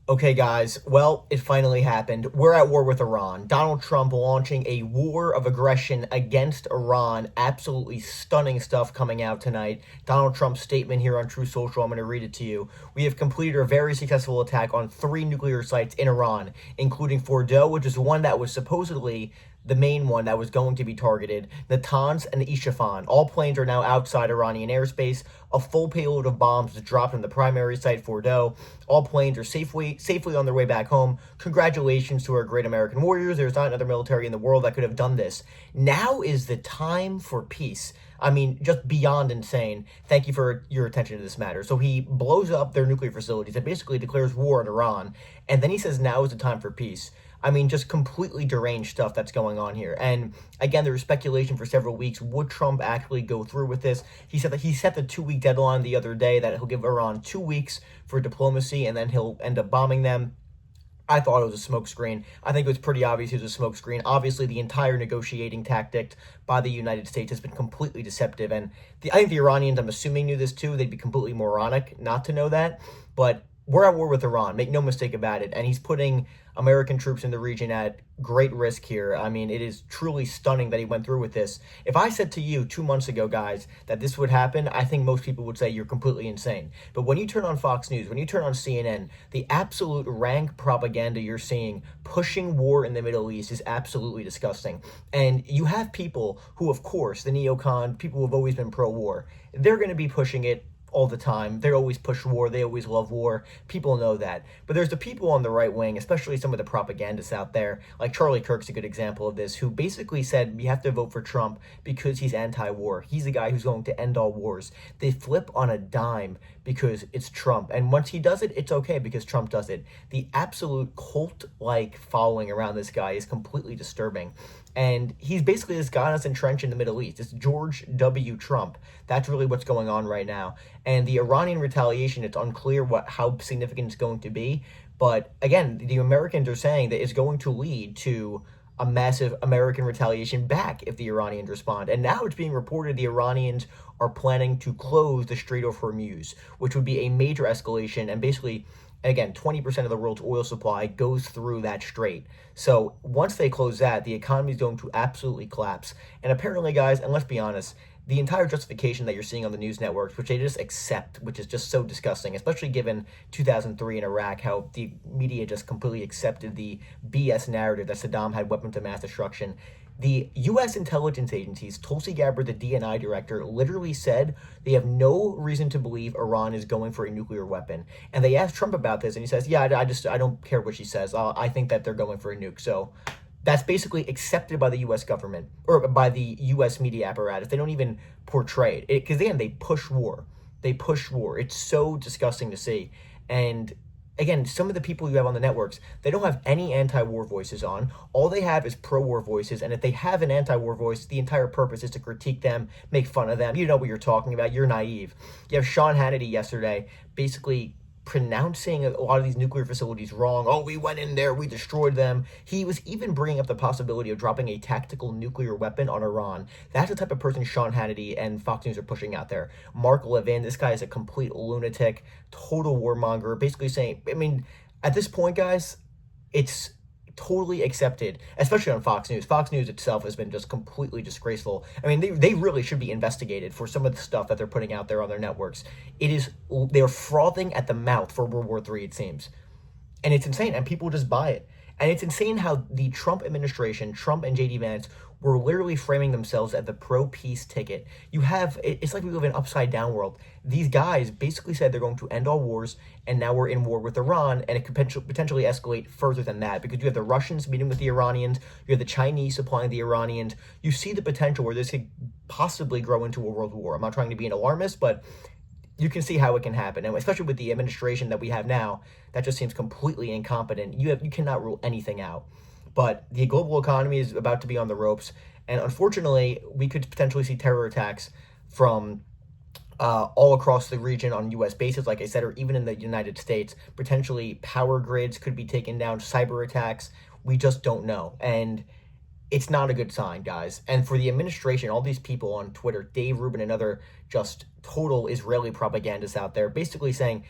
Okay, guys, well, it finally happened. We're at war with Iran. Donald Trump launching a war of aggression against Iran. Absolutely stunning stuff coming out tonight. Donald Trump's statement here on True Social, I'm going to read it to you. We have completed a very successful attack on 3 nuclear sites in Iran, including Fordow, which is one that was supposedly the main one that was going to be targeted, Natanz and Isfahan. All planes are now outside Iranian airspace. A full payload of bombs was dropped on the primary site, Fordow. All planes are safely on their way back home. Congratulations to our great American warriors. There's not another military in the world that could have done this. Now is the time for peace. I mean, just beyond insane. Thank you for your attention to this matter. So he blows up their nuclear facilities and basically declares war on Iran. And then he says now is the time for peace. I mean, just completely deranged stuff that's going on here. And again, there was speculation for several weeks. Would Trump actually go through with this? He said that he set the 2 week deadline the other day that he'll give Iran 2 weeks for diplomacy and then he'll end up bombing them. I thought it was a smokescreen. I think it was pretty obvious it was a smokescreen. Obviously, the entire negotiating tactic by the United States has been completely deceptive. And I think the Iranians, I'm assuming, knew this too. They'd be completely moronic not to know that. But we're at war with Iran. Make no mistake about it. And he's putting American troops in the region at great risk here. I mean, it is truly stunning that he went through with this. If I said to you 2 months ago, guys, that this would happen, I think most people would say you're completely insane. But when you turn on Fox News, when you turn on CNN, the absolute rank propaganda you're seeing pushing war in the Middle East is absolutely disgusting. And you have people who, of course, the neocon, people who have always been pro-war, they're going to be pushing it all the time. They always push war. They always love war. People know that. But there's the people on the right wing, especially some of the propagandists out there, like Charlie Kirk's a good example of this, who basically said you have to vote for Trump because he's anti-war. He's the guy who's going to end all wars. They flip on a dime because it's Trump. And once he does it, it's okay because Trump does it. The absolute cult-like following around this guy is completely disturbing. And he's basically just got us entrenched in the Middle East. It's George W. Trump. That's really what's going on right now. And the Iranian retaliation, it's unclear how significant it's going to be. But again, the Americans are saying that it's going to lead to a massive American retaliation back if the Iranians respond. And now it's being reported the Iranians are planning to close the Strait of Hormuz, which would be a major escalation and basically again, 20% of the world's oil supply goes through that strait. So once they close that, the economy is going to absolutely collapse. And apparently, guys, and let's be honest, the entire justification that you're seeing on the news networks, which they just accept, which is just so disgusting, especially given 2003 in Iraq, how the media just completely accepted the BS narrative that Saddam had weapons of mass destruction. The U.S. intelligence agencies, Tulsi Gabbard, the DNI director, literally said they have no reason to believe Iran is going for a nuclear weapon. And they asked Trump about this, and he says, "Yeah, I don't care what she says. I think that they're going for a nuke." So that's basically accepted by the U.S. government or by the U.S. media apparatus. They don't even portray it because again, they push war. They push war. It's so disgusting to see, and again, some of the people you have on the networks, they don't have any anti-war voices on. All they have is pro-war voices. And if they have an anti-war voice, the entire purpose is to critique them, make fun of them. You know what you're talking about. You're naive. You have Sean Hannity yesterday basically pronouncing a lot of these nuclear facilities wrong. Oh, we went in there, we destroyed them. He was even bringing up the possibility of dropping a tactical nuclear weapon on Iran. That's the type of person Sean Hannity and Fox News are pushing out there. Mark Levin, this guy is a complete lunatic, total warmonger, basically saying, I mean, at this point, guys, it's totally accepted, especially on Fox News. Fox News itself has been just completely disgraceful. I mean, they really should be investigated for some of the stuff that they're putting out there on their networks. They're frothing at the mouth for World War III, it seems. And it's insane, and people just buy it. And it's insane how the Trump administration, Trump and JD Vance, were literally framing themselves as the pro-peace ticket. It's like we live in an upside-down world. These guys basically said they're going to end all wars, and now we're in war with Iran, and it could potentially escalate further than that, because you have the Russians meeting with the Iranians, you have the Chinese supplying the Iranians. You see the potential where this could possibly grow into a world war. I'm not trying to be an alarmist, but you can see how it can happen, and especially with the administration that we have now, that just seems completely incompetent. You cannot rule anything out. But the global economy is about to be on the ropes, and unfortunately, we could potentially see terror attacks from all across the region on U.S. bases, like I said, or even in the United States. Potentially, power grids could be taken down, cyber attacks. We just don't know, and it's not a good sign, guys. And for the administration, all these people on Twitter, Dave Rubin and other just total Israeli propagandists out there, basically saying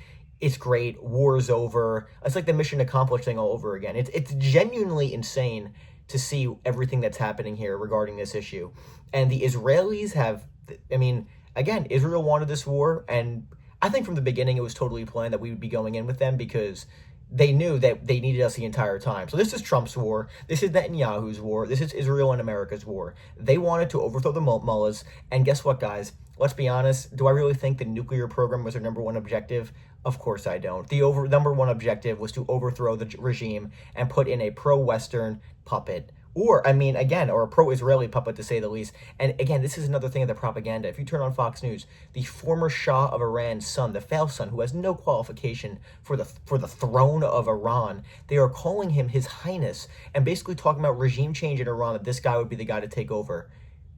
it's great, war's over. It's like the mission accomplished thing all over again. It's genuinely insane to see everything that's happening here regarding this issue. And the Israelis have, I mean, again, Israel wanted this war, and I think from the beginning it was totally planned that we would be going in with them because they knew that they needed us the entire time. So this is Trump's war. This is Netanyahu's war. This is Israel and America's war. They wanted to overthrow the mullahs. And guess what, guys? Let's be honest. Do I really think the nuclear program was their number one objective? Of course I don't. The number one objective was to overthrow the regime and put in a pro-Western puppet. Or, I mean, again, or a pro-Israeli puppet to say the least. And again, this is another thing of the propaganda. If you turn on Fox News, the former Shah of Iran's son, the failed son, who has no qualification for the throne of Iran, they are calling him His Highness and basically talking about regime change in Iran, that this guy would be the guy to take over.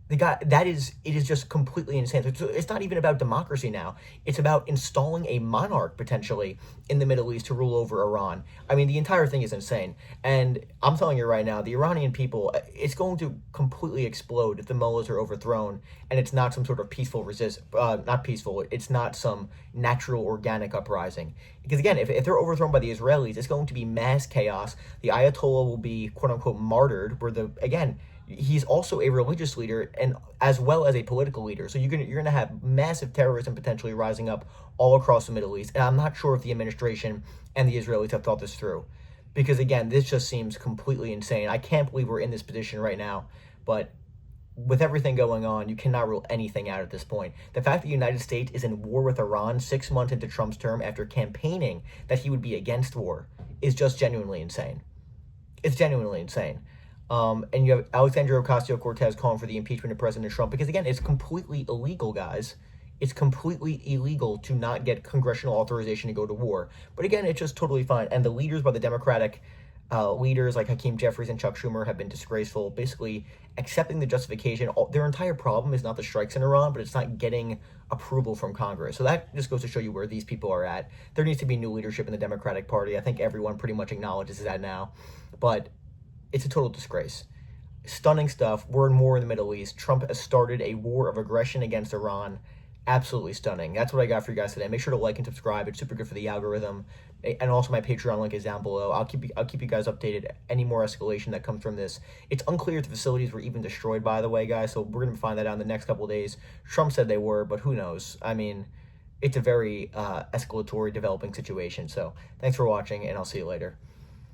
The guy, it is just completely insane. So it's not even about democracy now. It's about installing a monarch potentially in the Middle East to rule over Iran. I mean, the entire thing is insane. And I'm telling you right now, the Iranian people, it's going to completely explode if the mullahs are overthrown and it's not some sort of peaceful not peaceful, it's not some natural organic uprising. Because again, if they're overthrown by the Israelis, it's going to be mass chaos. The Ayatollah will be quote unquote martyred, he's also a religious leader and as well as a political leader. So you're gonna have massive terrorism potentially rising up all across the Middle East. And I'm not sure if the administration and the Israelis have thought this through. Because again, this just seems completely insane. I can't believe we're in this position right now. But with everything going on, you cannot rule anything out at this point. The fact that the United States is in war with Iran 6 months into Trump's term after campaigning that he would be against war is just genuinely insane. It's genuinely insane. And you have Alexandria Ocasio-Cortez calling for the impeachment of President Trump because, again, it's completely illegal, guys. It's completely illegal to not get congressional authorization to go to war. But, again, it's just totally fine. And the leaders by the Democratic leaders like Hakeem Jeffries and Chuck Schumer have been disgraceful, basically accepting the justification. Their entire problem is not the strikes in Iran, but it's not getting approval from Congress. So that just goes to show you where these people are at. There needs to be new leadership in the Democratic Party. I think everyone pretty much acknowledges that now. But it's a total disgrace. Stunning stuff. We're in war in the Middle East. Trump has started a war of aggression against Iran. Absolutely stunning. That's what I got for you guys today. Make sure to like and subscribe. It's super good for the algorithm. And also my Patreon link is down below. I'll keep you guys updated. Any more escalation that comes from this. It's unclear if the facilities were even destroyed, by the way, guys. So we're going to find that out in the next couple of days. Trump said they were, but who knows? I mean, it's a very escalatory developing situation. So thanks for watching, and I'll see you later.